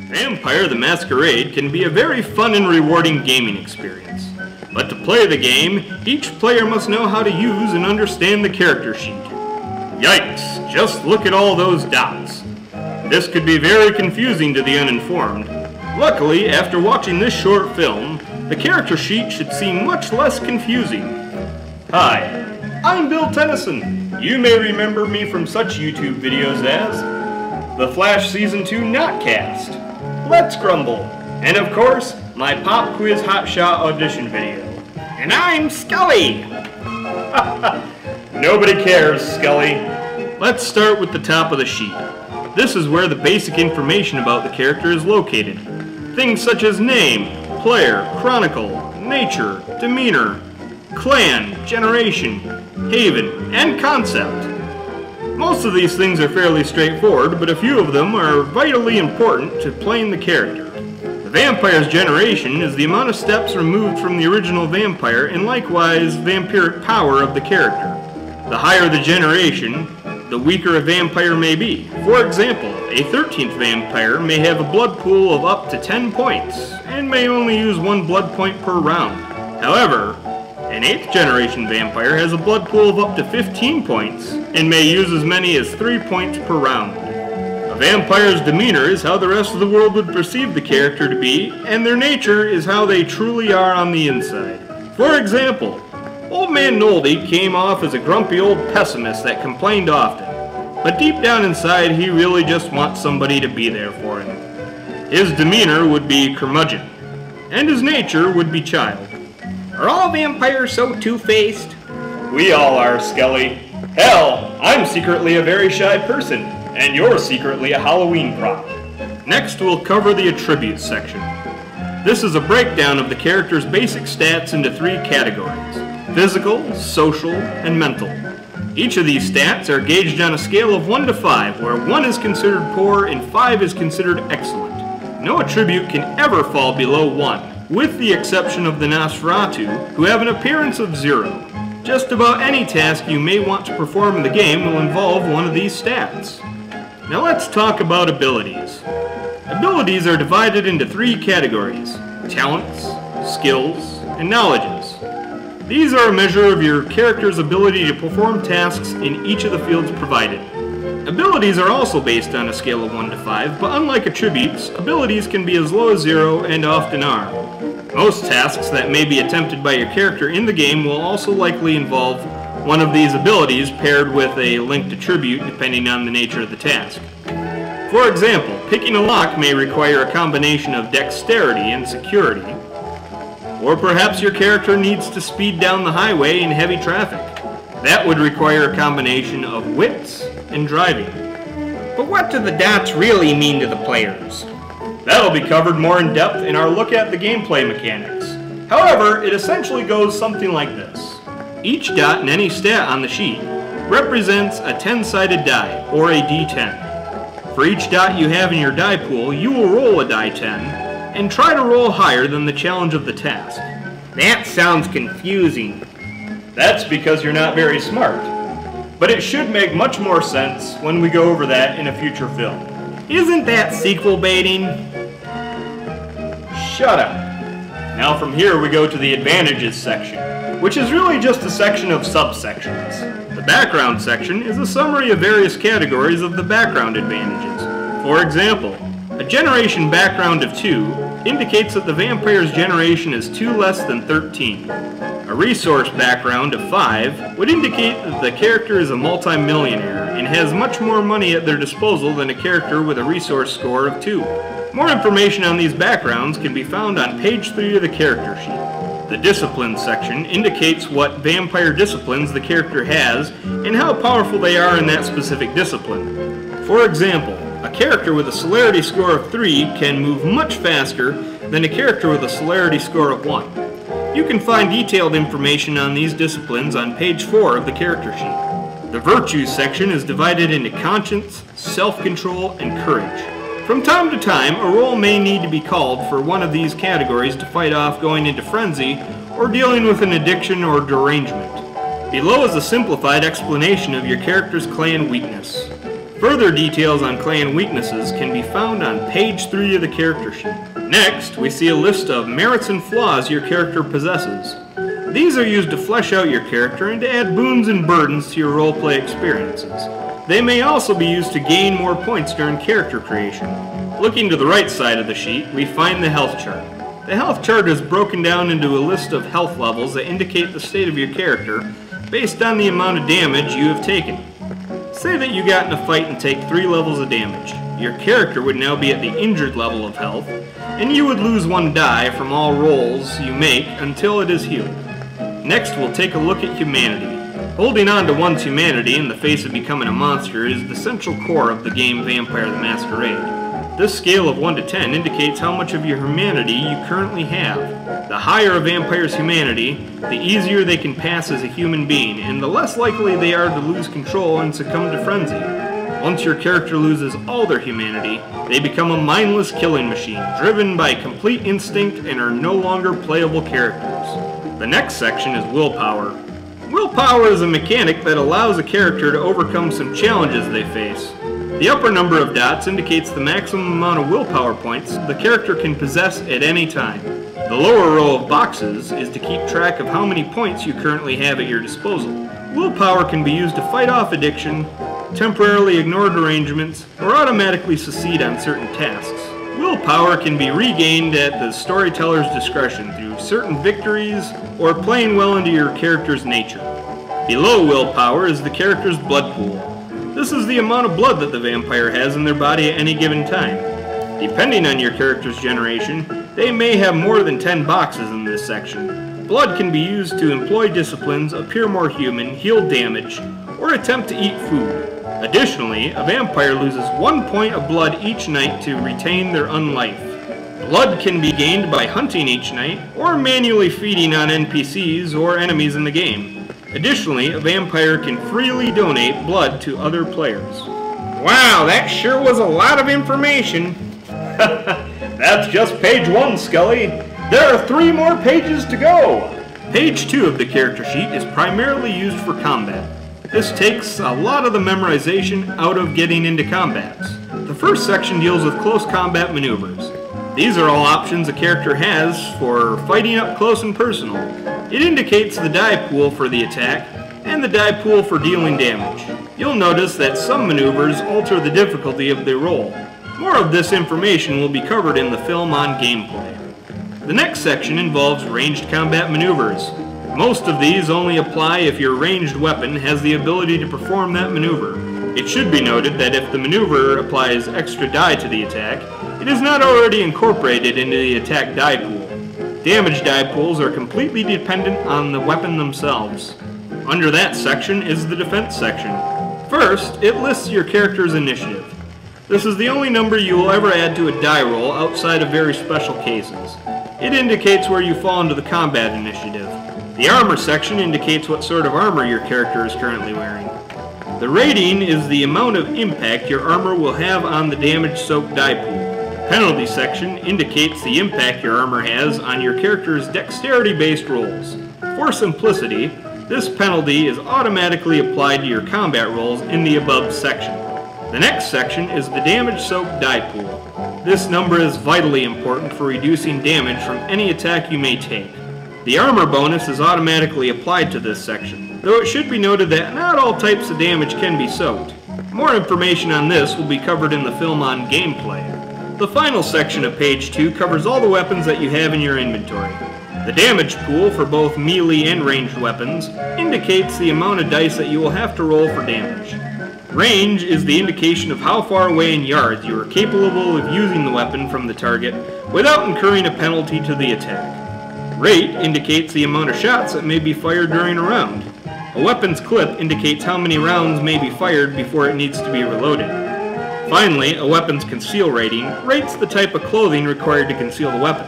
Vampire the Masquerade can be a very fun and rewarding gaming experience. But to play the game, each player must know how to use and understand the character sheet. Yikes, just look at all those dots. This could be very confusing to the uninformed. Luckily, after watching this short film, the character sheet should seem much less confusing. Hi, I'm Bill Tennyson. You may remember me from such YouTube videos as The Flash Season 2 Notcast, Let's Grumble, and of course, my Pop Quiz Hotshot audition video. And I'm Scully! Nobody cares, Scully. Let's start with the top of the sheet. This is where the basic information about the character is located. Things such as name, player, chronicle, nature, demeanor, clan, generation, haven, and concept. Most of these things are fairly straightforward, but a few of them are vitally important to playing the character. The vampire's generation is the amount of steps removed from the original vampire and likewise vampiric power of the character. The higher the generation, the weaker a vampire may be. For example, a 13th vampire may have a blood pool of up to 10 points and may only use 1 blood point per round. However, an 8th generation vampire has a blood pool of up to 15 points and may use as many as 3 points per round. A vampire's demeanor is how the rest of the world would perceive the character to be, and their nature is how they truly are on the inside. For example, Old Man Noldy came off as a grumpy old pessimist that complained often, but deep down inside he really just wants somebody to be there for him. His demeanor would be curmudgeon, and his nature would be child. Are all vampires so two-faced? We all are, Skelly. Hell, I'm secretly a very shy person, and you're secretly a Halloween prop. Next we'll cover the attributes section. This is a breakdown of the character's basic stats into 3 categories: physical, social, and mental. Each of these stats are gauged on a scale of 1 to 5, where 1 is considered poor and 5 is considered excellent. No attribute can ever fall below 1, with the exception of the Nosferatu, who have an appearance of 0. Just about any task you may want to perform in the game will involve one of these stats. Now let's talk about abilities. Abilities are divided into 3 categories: talents, skills, and knowledges. These are a measure of your character's ability to perform tasks in each of the fields provided. Abilities are also based on a scale of 1 to 5, but unlike attributes, abilities can be as low as 0 and often are. Most tasks that may be attempted by your character in the game will also likely involve one of these abilities paired with a linked attribute depending on the nature of the task. For example, picking a lock may require a combination of dexterity and security. Or perhaps your character needs to speed down the highway in heavy traffic. That would require a combination of wits and driving. But what do the dots really mean to the players? That'll be covered more in depth in our look at the gameplay mechanics. However, it essentially goes something like this. Each dot in any stat on the sheet represents a 10-sided die, or a D10. For each dot you have in your die pool, you will roll a die 10, and try to roll higher than the challenge of the task. That sounds confusing. That's because you're not very smart. But it should make much more sense when we go over that in a future film. Isn't that sequel baiting? Shut up. Now from here we go to the advantages section, which is really just a section of subsections. The background section is a summary of various categories of the background advantages. For example, a generation background of 2 indicates that the vampire's generation is 2 less than 13. A resource background of 5 would indicate that the character is a multi-millionaire and has much more money at their disposal than a character with a resource score of 2. More information on these backgrounds can be found on page 3 of the character sheet. The disciplines section indicates what vampire disciplines the character has and how powerful they are in that specific discipline. For example, a character with a celerity score of 3 can move much faster than a character with a celerity score of 1. You can find detailed information on these disciplines on page 4 of the character sheet. The virtues section is divided into conscience, self-control, and courage. From time to time, a roll may need to be called for one of these categories to fight off going into frenzy or dealing with an addiction or derangement. Below is a simplified explanation of your character's clan weakness. Further details on clan weaknesses can be found on page 3 of the character sheet. Next, we see a list of merits and flaws your character possesses. These are used to flesh out your character and to add boons and burdens to your roleplay experiences. They may also be used to gain more points during character creation. Looking to the right side of the sheet, we find the health chart. The health chart is broken down into a list of health levels that indicate the state of your character based on the amount of damage you have taken. Say that you got in a fight and take 3 levels of damage. Your character would now be at the injured level of health, and you would lose 1 die from all rolls you make until it is healed. Next, we'll take a look at humanity. Holding on to one's humanity in the face of becoming a monster is the central core of the game Vampire the Masquerade. This scale of 1 to 10 indicates how much of your humanity you currently have. The higher a vampire's humanity, the easier they can pass as a human being, and the less likely they are to lose control and succumb to frenzy. Once your character loses all their humanity, they become a mindless killing machine, driven by complete instinct and are no longer playable characters. The next section is willpower. Willpower is a mechanic that allows a character to overcome some challenges they face. The upper number of dots indicates the maximum amount of willpower points the character can possess at any time. The lower row of boxes is to keep track of how many points you currently have at your disposal. Willpower can be used to fight off addiction, temporarily ignore derangements, or automatically succeed on certain tasks. Willpower can be regained at the storyteller's discretion through certain victories or playing well into your character's nature. Below willpower is the character's blood pool. This is the amount of blood that the vampire has in their body at any given time. Depending on your character's generation, they may have more than 10 boxes in this section. Blood can be used to employ disciplines, appear more human, heal damage, or attempt to eat food. Additionally, a vampire loses 1 point of blood each night to retain their unlife. Blood can be gained by hunting each night, or manually feeding on NPCs or enemies in the game. Additionally, a vampire can freely donate blood to other players. Wow, that sure was a lot of information. That's just page 1, Scully. There are 3 more pages to go. Page 2 of the character sheet is primarily used for combat. This takes a lot of the memorization out of getting into combats. The first section deals with close combat maneuvers. These are all options a character has for fighting up close and personal. It indicates the die pool for the attack and the die pool for dealing damage. You'll notice that some maneuvers alter the difficulty of the roll. More of this information will be covered in the film on gameplay. The next section involves ranged combat maneuvers. Most of these only apply if your ranged weapon has the ability to perform that maneuver. It should be noted that if the maneuver applies extra die to the attack, it is not already incorporated into the attack die pool. Damage die pools are completely dependent on the weapon themselves. Under that section is the defense section. First, it lists your character's initiative. This is the only number you will ever add to a die roll outside of very special cases. It indicates where you fall into the combat initiative. The armor section indicates what sort of armor your character is currently wearing. The rating is the amount of impact your armor will have on the damage-soaked die pool. Penalty section indicates the impact your armor has on your character's dexterity-based rolls. For simplicity, this penalty is automatically applied to your combat rolls in the above section. The next section is the damage-soaked die pool. This number is vitally important for reducing damage from any attack you may take. The armor bonus is automatically applied to this section, though it should be noted that not all types of damage can be soaked. More information on this will be covered in the film on gameplay. The final section of page 2 covers all the weapons that you have in your inventory. The damage pool for both melee and ranged weapons indicates the amount of dice that you will have to roll for damage. Range is the indication of how far away in yards you are capable of using the weapon from the target without incurring a penalty to the attack. Rate indicates the amount of shots that may be fired during a round. A weapon's clip indicates how many rounds may be fired before it needs to be reloaded. Finally, a weapon's conceal rating rates the type of clothing required to conceal the weapon.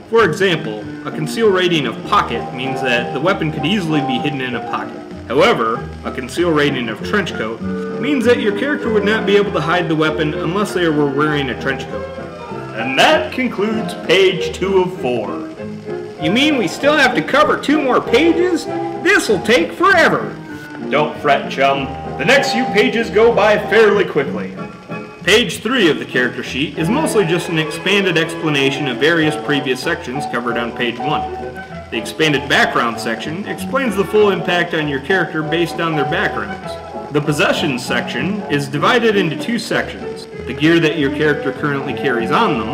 For example, a conceal rating of pocket means that the weapon could easily be hidden in a pocket. However, a conceal rating of trench coat means that your character would not be able to hide the weapon unless they were wearing a trench coat. And that concludes page 2 of 4. You mean we still have to cover 2 more pages? This'll take forever. Don't fret, chum. The next few pages go by fairly quickly. Page 3 of the character sheet is mostly just an expanded explanation of various previous sections covered on page 1. The expanded background section explains the full impact on your character based on their backgrounds. The possessions section is divided into 2 sections: the gear that your character currently carries on them,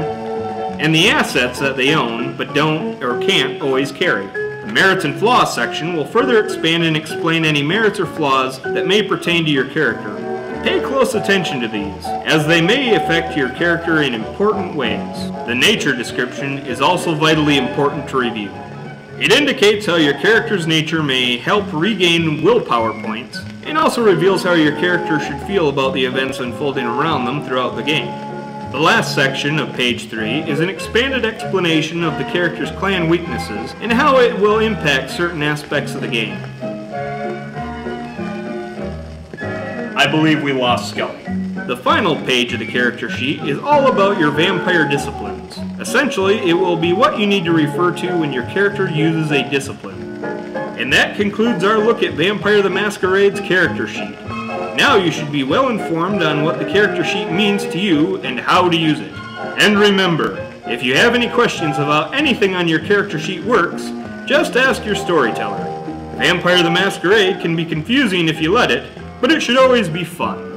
and the assets that they own but don't or can't always carry. The merits and flaws section will further expand and explain any merits or flaws that may pertain to your character. Pay close attention to these, as they may affect your character in important ways. The nature description is also vitally important to review. It indicates how your character's nature may help regain willpower points, and also reveals how your character should feel about the events unfolding around them throughout the game. The last section of page 3 is an expanded explanation of the character's clan weaknesses and how it will impact certain aspects of the game. I believe we lost Skelly. The final page of the character sheet is all about your vampire disciplines. Essentially, it will be what you need to refer to when your character uses a discipline. And that concludes our look at Vampire the Masquerade's character sheet. Now you should be well informed on what the character sheet means to you and how to use it. And remember, if you have any questions about anything on your character sheet works, just ask your storyteller. Vampire the Masquerade can be confusing if you let it, but it should always be fun.